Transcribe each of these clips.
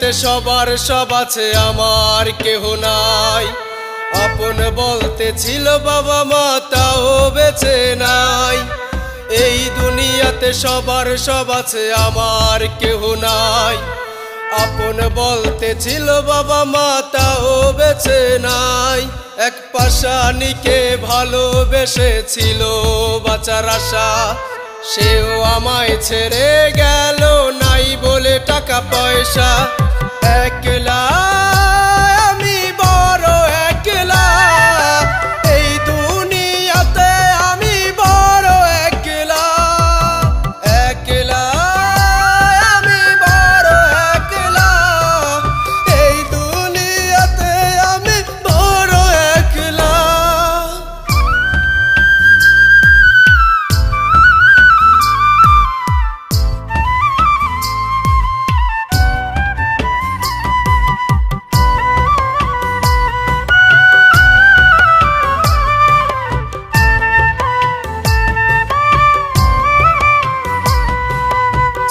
দুনিয়াতে সবার সব আছে, আমার কেহ নাই। আপন বলতে ছিল বাবা মা, তাও বেঁচে নাই। এই দুনিয়াতে সবার সব আছে, আমার কেহ নাই। আপন বলতে ছিল বাবা মা, তাও বেঁচে নাই। এক পাশানিকে ভালোবেসেছিল বাঁচার আশা, সেও আমায় ছেড়ে গেল, নাই বলে টাকা পয়সা। একলা আমি বড় একলা, এই দুনিয়াতে আমি বড় একলা। একলা আমি বড় একলা, এই দুনিয়াতে আমি বড় একলা।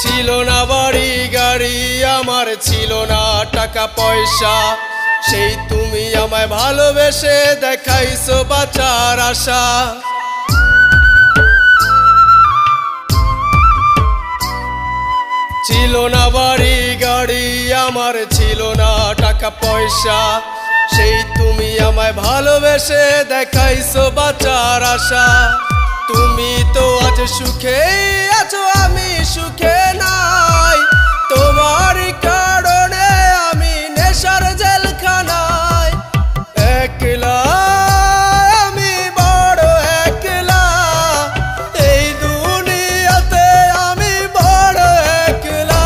ছিল না বাড়ি গাড়ি আমার, ছিল না টাকা পয়সা, সেই তুমি আমায় ভালোবেসে দেখাইছো বাঁচার আশা। ছিল না বাড়ি গাড়ি আমার, ছিল না টাকা পয়সা, সেই তুমি আমায় ভালোবেসে দেখাইছো বাঁচার আশা। তুমি তো আজ সুখে আছো, আমি সুখে নাই, তোমার কারণে আমি নেশার জেলখানায়। একলা আমি বড় একলা, এই দুনিয়াতে আমি বড় একলা।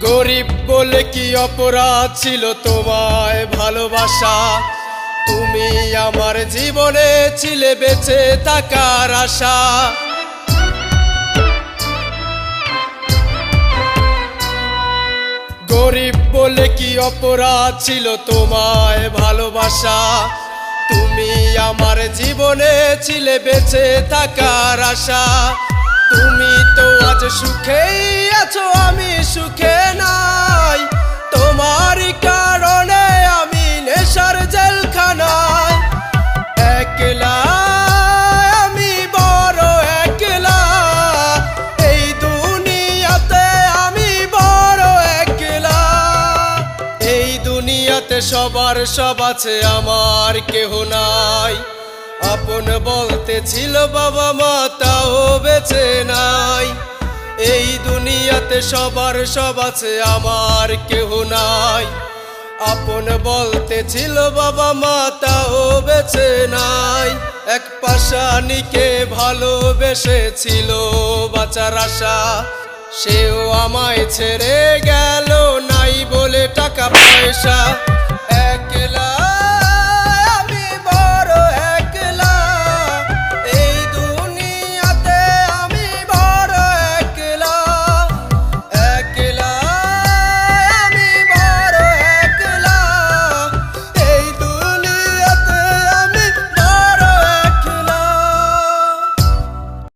গরিব বলে কি অপরাধ ছিল তোমায় ভালোবাসা, তুমি আমার জীবনে ছিলে বেঁচে থাকার আশা। গরিব বলে কি অপরাধ ছিল তোমায় ভালোবাসা, তুমি আমার জীবনে ছিলে বেঁচে থাকার আশা। তুমি তো আজ সুখেই আছো, আমি সুখে নাই, তোমার কারণে আমি নেশার জেলখানায়। একলা আমি বড় একলা, এই দুনিয়াতে আমি বড় একলা। এই দুনিয়াতে সবার সব আছে, আমার কেহ নাই। আপন বলতে ছিল বাবা মা, তাও বেঁচে নাই। এই দুনিয়াতে সবার সব আছে, আমার কেহ নাই। আপন বলতে ছিল বাবা মা, তাও বেঁচে নাই। এক পাশানিকে ভালোবেসেছিল বাঁচার আশা, সেও আমায় ছেড়ে গেল, নাই বলে টাকা পয়সা।